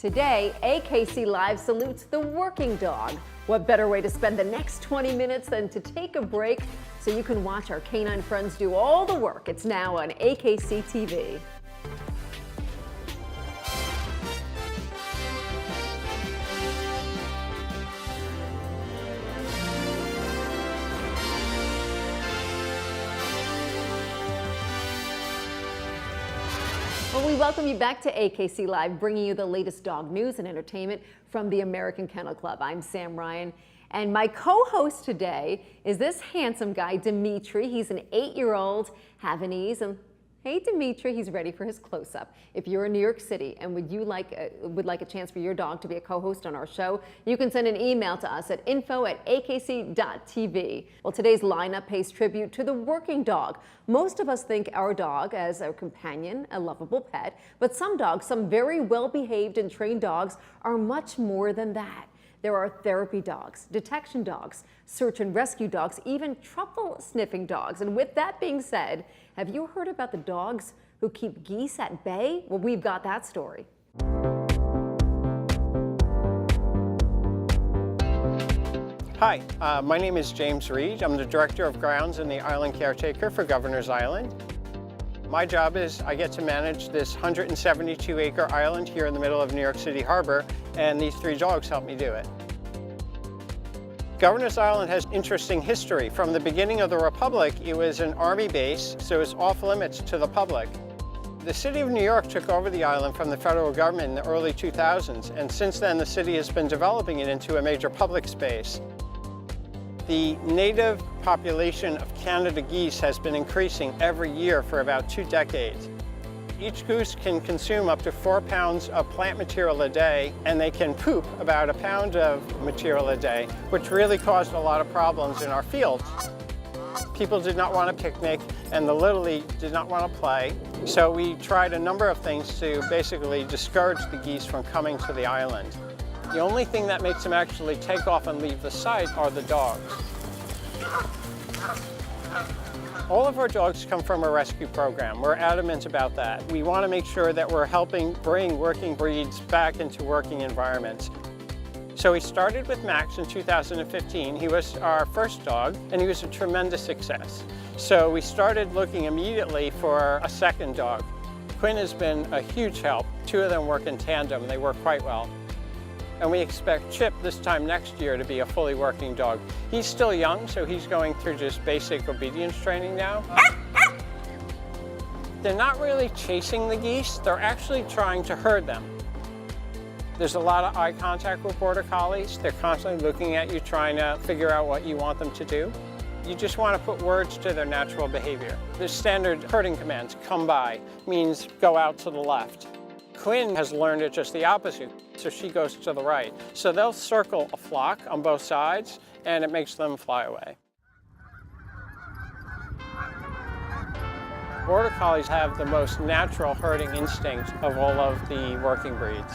Today, AKC Live salutes the working dog. What better way to spend the next 20 minutes than to take a break so you can watch our canine friends do all the work. It's now on AKC TV. Well, we welcome you back to AKC Live, bringing you the latest dog news and entertainment from the American Kennel Club. I'm Sam Ryan, and my co-host today is this handsome guy, Dimitri. He's an 8-year-old Havanese, and hey, Dimitri, he's ready for his close-up. If you're in New York City and would like a chance for your dog to be a co-host on our show, you can send an email to us at info@akc.tv. Well, today's lineup pays tribute to the working dog. Most of us think our dog as a companion, a lovable pet, but some dogs, some very well-behaved and trained dogs, are much more than that. There are therapy dogs, detection dogs, search and rescue dogs, even truffle sniffing dogs. And with that being said, have you heard about the dogs who keep geese at bay? Well, we've got that story. Hi, my name is James Reed. I'm the Director of Grounds and the Island Caretaker for Governor's Island. My job is I get to manage this 172-acre island here in the middle of New York City Harbor, and these 3 dogs help me do it. Governor's Island has interesting history. From the beginning of the Republic, it was an Army base, so it's off limits to the public. The City of New York took over the island from the federal government in the early 2000s, and since then the city has been developing it into a major public space. The native population of Canada geese has been increasing every year for about 2 decades. Each goose can consume up to 4 pounds of plant material a day, and they can poop about 1 pound of material a day, which really caused a lot of problems in our fields. People did not want to picnic, and the Little League did not want to play, so we tried a number of things to basically discourage the geese from coming to the island. The only thing that makes them actually take off and leave the site are the dogs. All of our dogs come from a rescue program. We're adamant about that. We want to make sure that we're helping bring working breeds back into working environments. So we started with Max in 2015. He was our first dog, and he was a tremendous success. So we started looking immediately for a second dog. Quinn has been a huge help. 2 of them work in tandem. They work quite well. And we expect Chip this time next year to be a fully working dog. He's still young, so he's going through just basic obedience training now. They're not really chasing the geese, they're actually trying to herd them. There's a lot of eye contact with Border Collies. They're constantly looking at you, trying to figure out what you want them to do. You just want to put words to their natural behavior. The standard herding commands, come by, means go out to the left. Quinn has learned it just the opposite, so she goes to the right. So they'll circle a flock on both sides, and it makes them fly away. Border Collies have the most natural herding instinct of all of the working breeds.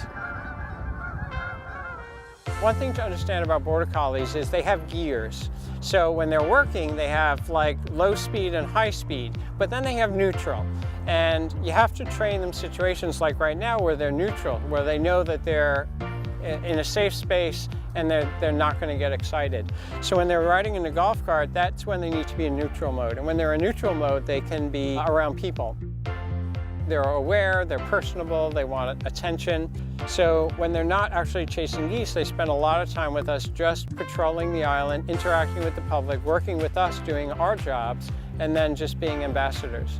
One thing to understand about Border Collies is they have gears. So when they're working, they have like low speed and high speed, but then they have neutral. And you have to train them situations like right now where they're neutral, where they know that they're in a safe space and they're not going to get excited. So when they're riding in a golf cart, that's when they need to be in neutral mode. And when they're in neutral mode, they can be around people. They're aware, they're personable, they want attention. So when they're not actually chasing geese, they spend a lot of time with us just patrolling the island, interacting with the public, working with us, doing our jobs, and then just being ambassadors.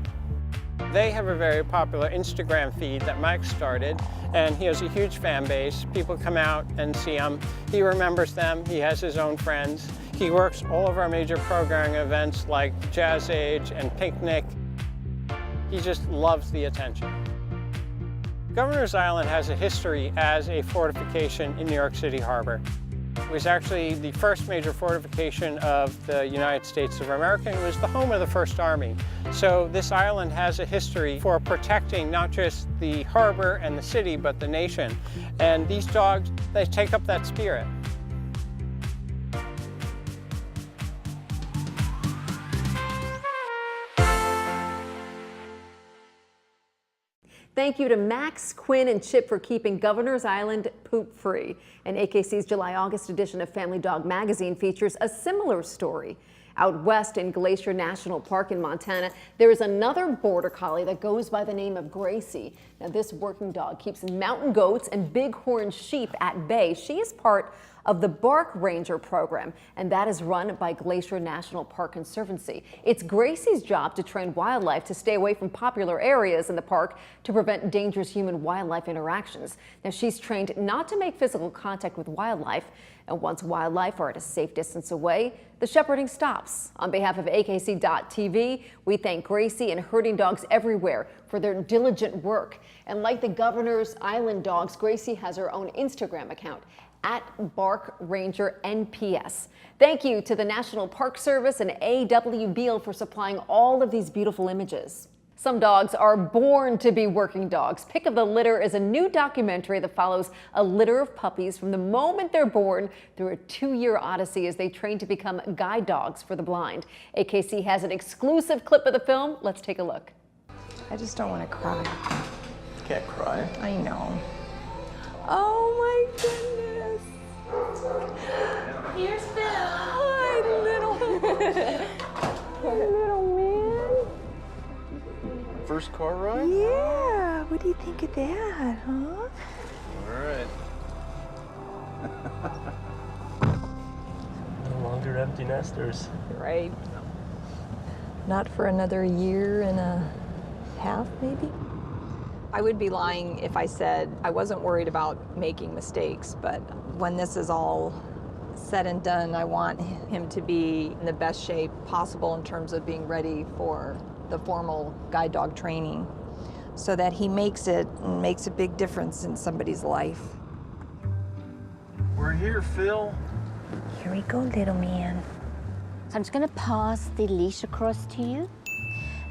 They have a very popular Instagram feed that Mike started, and he has a huge fan base. People come out and see him. He remembers them. He has his own friends. He works all of our major programming events like Jazz Age and Picnic. He just loves the attention. Governor's Island has a history as a fortification in New York City Harbor. It was actually the first major fortification of the United States of America, and it was the home of the First Army. So this island has a history for protecting not just the harbor and the city, but the nation. And these dogs, they take up that spirit. Thank you to Max, Quinn, and Chip for keeping Governor's Island poop-free. And AKC's July-August edition of Family Dog magazine features a similar story. Out west in Glacier National Park in Montana, there is another border collie that goes by the name of Gracie. Now, this working dog keeps mountain goats and bighorn sheep at bay. She is part of the Bark Ranger program, and that is run by Glacier National Park Conservancy. It's Gracie's job to train wildlife to stay away from popular areas in the park to prevent dangerous human-wildlife interactions. Now, she's trained not to make physical contact with wildlife, and once wildlife are at a safe distance away, the shepherding stops. On behalf of AKC.TV, we thank Gracie and herding dogs everywhere for their diligent work. And like the Governor's Island dogs, Gracie has her own Instagram account, @BarkRangerNPS. Thank you to the National Park Service and AWBL for supplying all of these beautiful images. Some dogs are born to be working dogs. Pick of the Litter is a new documentary that follows a litter of puppies from the moment they're born through a 2-year odyssey as they train to become guide dogs for the blind. AKC has an exclusive clip of the film. Let's take a look. I just don't want to cry. Can't cry. I know. Oh my goodness. Here's Phil. Hi, little man. First car ride? Yeah. What do you think of that, huh? All right. No longer empty nesters. Right. Not for another year and a half, maybe? I would be lying if I said I wasn't worried about making mistakes, but when this is all said and done, I want him to be in the best shape possible in terms of being ready for the formal guide dog training so that he makes a big difference in somebody's life. We're here, Phil. Here we go, little man. So I'm just going to pass the leash across to you,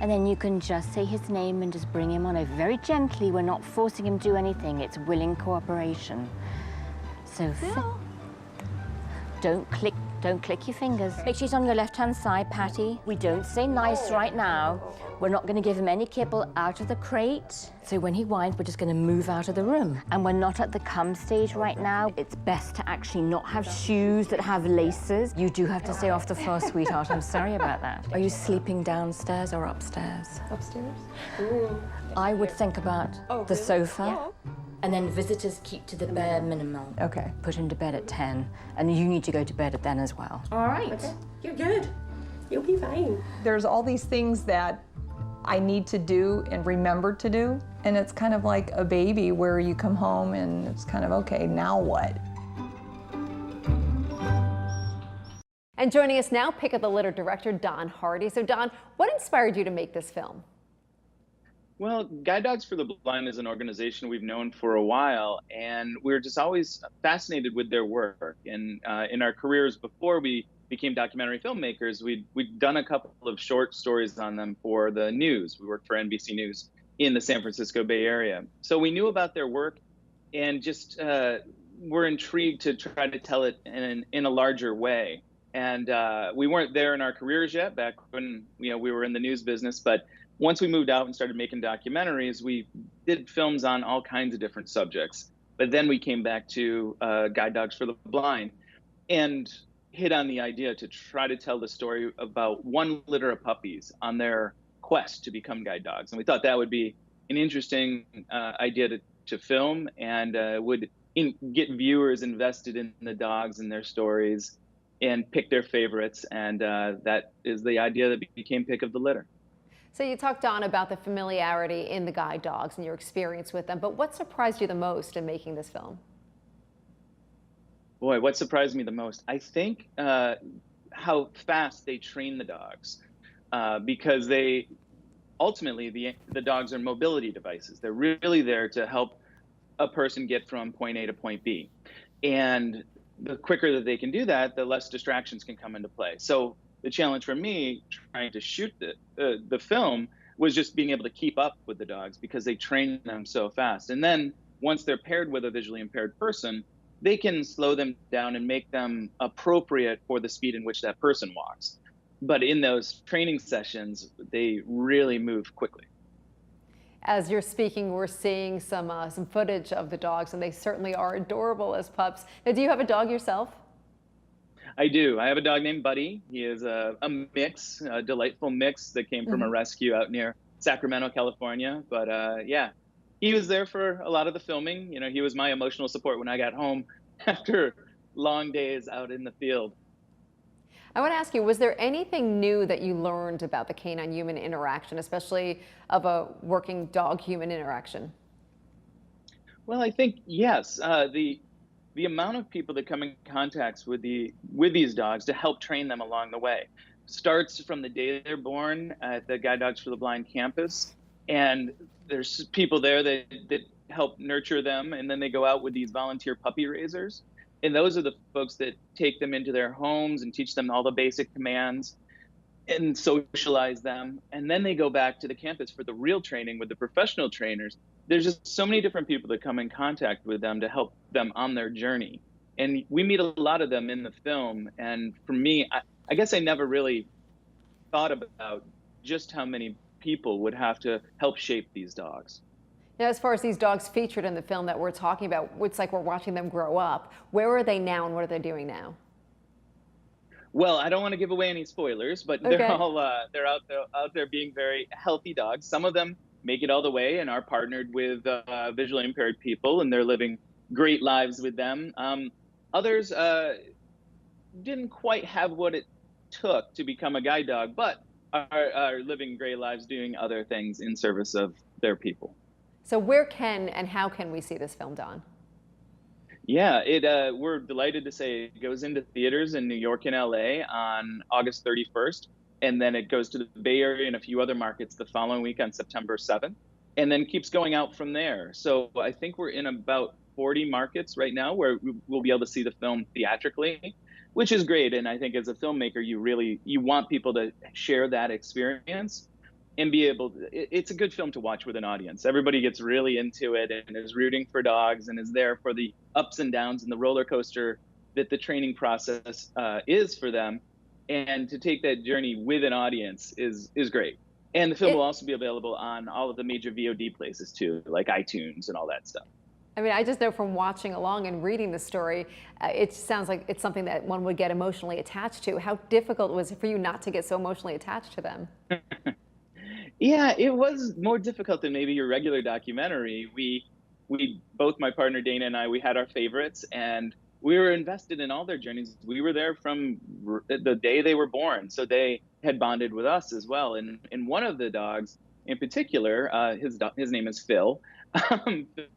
and then you can just say his name and just bring him on over very gently. We're not forcing him to do anything. It's willing cooperation. So Phil. don't click your fingers. Make sure he's on your left-hand side, Patty. We don't say nice right now. We're not going to give him any kibble out of the crate. So when he whines, we're just going to move out of the room. And we're not at the come stage right now. It's best to actually not have shoes that have laces. You do have to stay off the floor, sweetheart. I'm sorry about that. Are you sleeping downstairs or upstairs? Upstairs? I would think about the sofa. And then visitors keep to the bare minimum. Okay. Put him to bed at 10, and you need to go to bed at then as well. All right. Okay. You're good. You'll be fine. There's all these things that I need to do and remember to do, and it's kind of like a baby where you come home and it's kind of, okay, now what? And joining us now, Pick of the Litter director Don Hardy. So Don, what inspired you to make this film? Well, Guide Dogs for the Blind is an organization we've known for a while, and we're just always fascinated with their work. And in our careers before we became documentary filmmakers, we'd done a couple of short stories on them for the news. We worked for NBC News in the San Francisco Bay Area. So we knew about their work and just were intrigued to try to tell it in a larger way. And we weren't there in our careers yet, back when we were in the news business, but once we moved out and started making documentaries, we did films on all kinds of different subjects. But then we came back to Guide Dogs for the Blind and hit on the idea to try to tell the story about one litter of puppies on their quest to become guide dogs. And we thought that would be an interesting idea to film, and would get viewers invested in the dogs and their stories and pick their favorites. And that is the idea that became Pick of the Litter. So you talked, Don, about the familiarity in the guide dogs and your experience with them, but what surprised you the most in making this film? Boy, what surprised me the most? I think how fast they train the dogs, because they ultimately, the dogs are mobility devices. They're really there to help a person get from point A to point B. And the quicker that they can do that, the less distractions can come into play. So the challenge for me trying to shoot the film was just being able to keep up with the dogs, because they train them so fast. And then once they're paired with a visually impaired person, they can slow them down and make them appropriate for the speed in which that person walks. But in those training sessions, they really move quickly. As you're speaking, we're seeing some footage of the dogs, and they certainly are adorable as pups. Now, do you have a dog yourself? I do. I have a dog named Buddy. He is a mix, a delightful mix that came from a rescue out near Sacramento, California. But yeah, he was there for a lot of the filming. You know, he was my emotional support when I got home after long days out in the field. I want to ask you, was there anything new that you learned about the canine-human interaction, especially of a working dog-human interaction? Well, I think yes. The amount of people that come in contact with these dogs to help train them along the way starts from the day they're born at the Guide Dogs for the Blind campus, and there's people there that help nurture them, and then they go out with these volunteer puppy raisers. And those are the folks that take them into their homes and teach them all the basic commands and socialize them. And then they go back to the campus for the real training with the professional trainers. There's just so many different people that come in contact with them to help them on their journey. And we meet a lot of them in the film. And for me, I guess I never really thought about just how many people would have to help shape these dogs. Now, as far as these dogs featured in the film that we're talking about, it's like we're watching them grow up. Where are they now, and what are they doing now? Well, I don't want to give away any spoilers, but they're all they're out there being very healthy dogs. Some of them make it all the way and are partnered with visually impaired people, and they're living great lives with them. Others didn't quite have what it took to become a guide dog, but are living great lives doing other things in service of their people. So where can and how can we see this film, Don? Yeah, we're delighted to say it goes into theaters in New York and LA on August 31st, and then it goes to the Bay Area and a few other markets the following week on September 7th, and then keeps going out from there. So I think we're in about 40 markets right now where we'll be able to see the film theatrically, which is great. And I think as a filmmaker, you want people to share that experience and be able to, it's a good film to watch with an audience. Everybody gets really into it and is rooting for dogs and is there for the ups and downs and the roller coaster that the training process is for them. And to take that journey with an audience is great. And the film will also be available on all of the major VOD places too, like iTunes and all that stuff. I mean, I just know from watching along and reading the story, it sounds like it's something that one would get emotionally attached to. How difficult was it for you not to get so emotionally attached to them? Yeah, it was more difficult than maybe your regular documentary. We both, my partner Dana and I, we had our favorites, and we were invested in all their journeys. We were there from the day they were born, so they had bonded with us as well. And one of the dogs in particular, his name is Phil.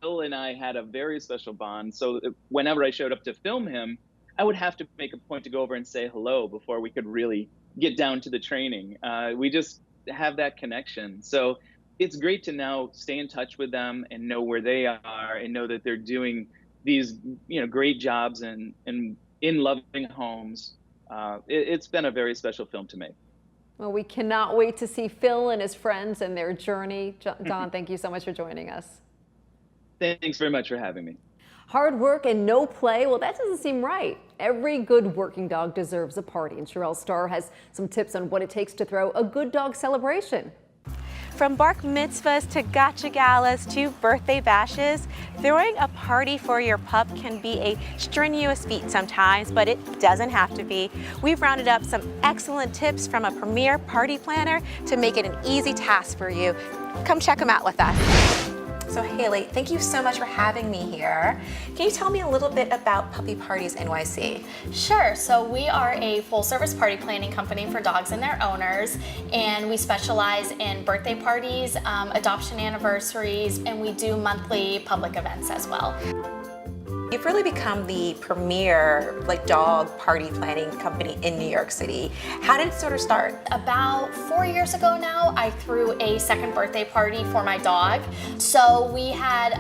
Phil and I had a very special bond. So whenever I showed up to film him, I would have to make a point to go over and say hello before we could really get down to the training. We just have that connection. So it's great to now stay in touch with them and know where they are and know that they're doing these, great jobs and in loving homes. It's been a very special film to make. Well, we cannot wait to see Phil and his friends and their journey. Don, thank you so much for joining us. Thanks very much for having me. Hard work and no play? Well, that doesn't seem right. Every good working dog deserves a party, and Sherelle Starr has some tips on what it takes to throw a good dog celebration. From bar mitzvahs to gotcha galas to birthday bashes, throwing a party for your pup can be a strenuous feat sometimes, but it doesn't have to be. We've rounded up some excellent tips from a premier party planner to make it an easy task for you. Come check them out with us. So Haley, thank you so much for having me here. Can you tell me a little bit about Parties NYC? Sure, so we are a full service party planning company for dogs and their owners, and we specialize in birthday parties, adoption anniversaries, and we do monthly public events as well. You've really become the premier dog party planning company in New York City. How did it sort of start? About 4 years ago now, I threw a second birthday party for my dog. So we had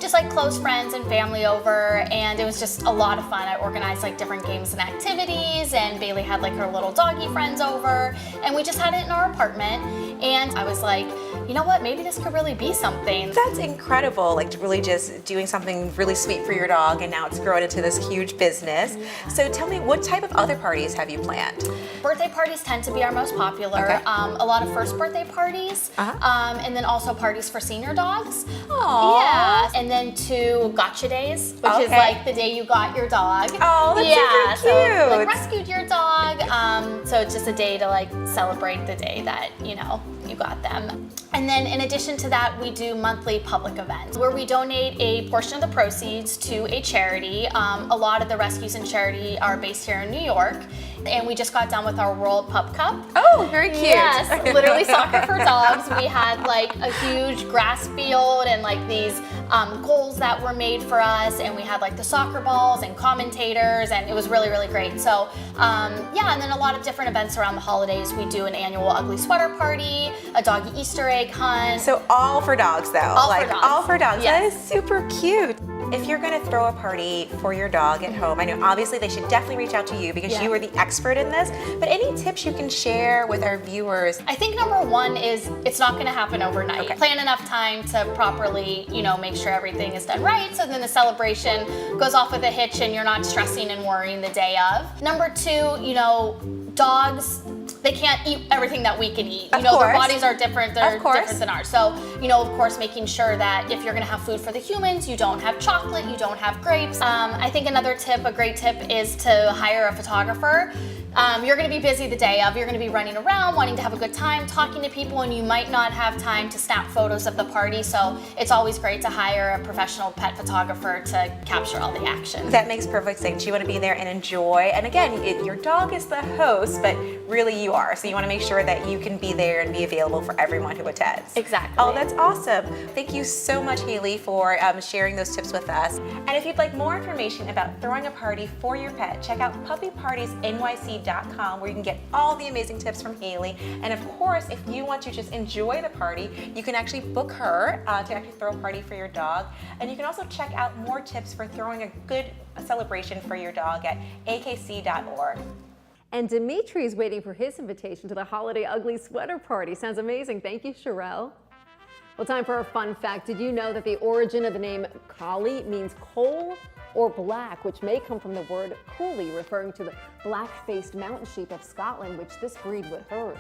just close friends and family over, and it was just a lot of fun. I organized different games and activities, and Bailey had her little doggy friends over, and we just had it in our apartment. And I was like, you know what, maybe this could really be something. That's incredible, like really just doing something really sweet for your dog, and now it's grown into this huge business. Yeah. So tell me, what type of other parties have you planned? Birthday parties tend to be our most popular. Okay. A lot of first birthday parties, and then also parties for senior dogs. Aww. Yeah, and then 2 gotcha days, which is like the day you got your dog. Oh, that's super cute. So like rescued your dog. So it's just a day to like celebrate the day that, you know, you got them. And then in addition to that, we do monthly public events where we donate a portion of the proceeds to a charity. A lot of the rescues and charity are based here in New York. And we just got done with our World Pup Cup. Oh, very cute. Yes, literally soccer for dogs. We had like a huge grass field and like these goals that were made for us, and we had like the soccer balls and commentators, and it was really, really great. So yeah, and then a lot of different events around the holidays. We do an annual ugly sweater party, a doggy Easter egg hunt. So all for dogs though? All for dogs. All for dogs. Yes. That is super cute. If you're going to throw a party for your dog at home, I know obviously they should definitely reach out to you because you are the expert in this, but any tips you can share with our viewers? I think number 1 is it's not going to happen overnight. Okay. Plan enough time to properly, you know, make sure everything is done right, so then the celebration goes off with a hitch and you're not stressing and worrying the day of. Number 2, you know, dogs, they can't eat everything that we can eat. You know, their bodies are different, they're different than ours. So, you know, of course, making sure that if you're gonna have food for the humans, you don't have chocolate, you don't have grapes. I think another tip, a great tip, is to hire a photographer. You're gonna be busy the day of, you're gonna be running around, wanting to have a good time, talking to people, and you might not have time to snap photos of the party, so it's always great to hire a professional pet photographer to capture all the action. That makes perfect sense. You want to be there and enjoy, and again, your dog is the host, but really you are, so you want to make sure that you can be there and be available for everyone who attends. Exactly. Oh, that's awesome. Thank you so much, Haley, for sharing those tips with us. And if you'd like more information about throwing a party for your pet, check out puppypartiesnyc.com, where you can get all the amazing tips from Haley. And of course, if you want to just enjoy the party, you can actually book her to actually throw a party for your dog. And you can also check out more tips for throwing a good celebration for your dog at akc.org. And Dimitri's waiting for his invitation to the holiday ugly sweater party. Sounds amazing. Thank you, Sherelle. Well, time for a fun fact. Did you know that the origin of the name collie means coal or black, which may come from the word coolie, referring to the black-faced mountain sheep of Scotland, which this breed would herd.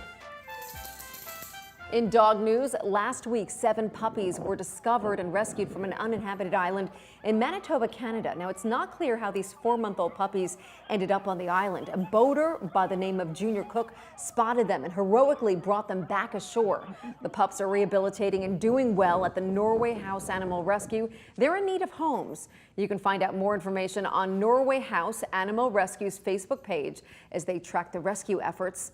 In dog news, last week, 7 puppies were discovered and rescued from an uninhabited island in Manitoba, Canada. Now, it's not clear how these 4-month-old puppies ended up on the island. A boater by the name of Junior Cook spotted them and heroically brought them back ashore. The pups are rehabilitating and doing well at the Norway House Animal Rescue. They're in need of homes. You can find out more information on Norway House Animal Rescue's Facebook page as they track the rescue efforts.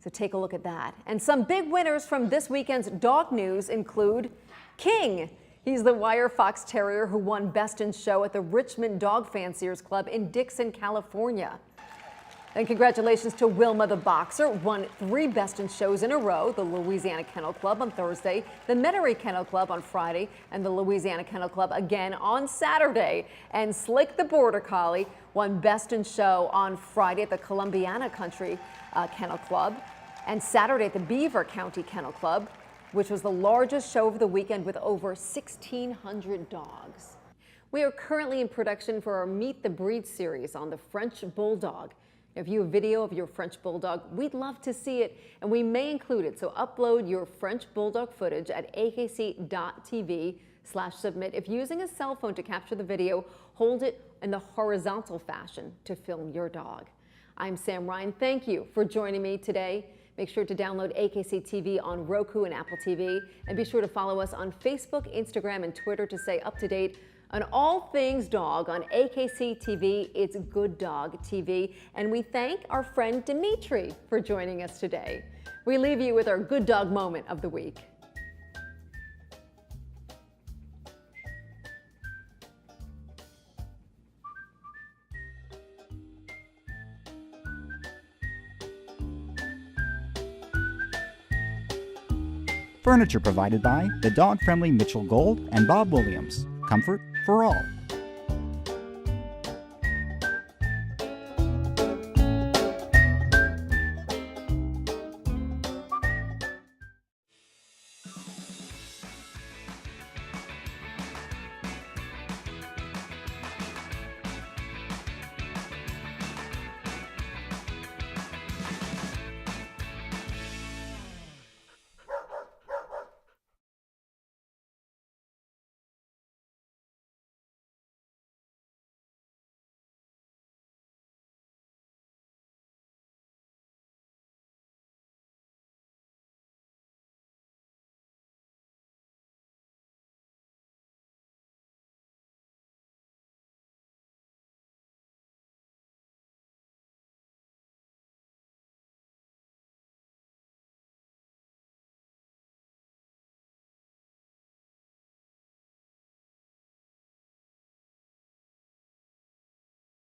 So take a look at that. And some big winners from this weekend's dog news include King. He's the wire fox terrier who won Best in Show at the Richmond Dog Fanciers Club in Dixon, California. And congratulations to Wilma the boxer, won 3 Best in Shows in a row, the Louisiana Kennel Club on Thursday, the Metairie Kennel Club on Friday, and the Louisiana Kennel Club again on Saturday. And Slick the Border Collie won Best in Show on Friday at the Columbiana Country Kennel Club, and Saturday at the Beaver County Kennel Club, which was the largest show of the weekend with over 1,600 dogs. We are currently in production for our Meet the Breed series on the French Bulldog. If you have a video of your French Bulldog, we'd love to see it, and we may include it. So upload your French Bulldog footage at akc.tv/submit. If using a cell phone to capture the video, hold it in the horizontal fashion to film your dog. I'm Sam Ryan. Thank you for joining me today. Make sure to download AKC TV on Roku and Apple TV, and be sure to follow us on Facebook, Instagram, and Twitter to stay up to date on all things dog. On AKC TV, it's Good Dog TV, and we thank our friend Dimitri for joining us today. We leave you with our Good Dog moment of the week. Furniture provided by the dog-friendly Mitchell Gold and Bob Williams. Comfort for all.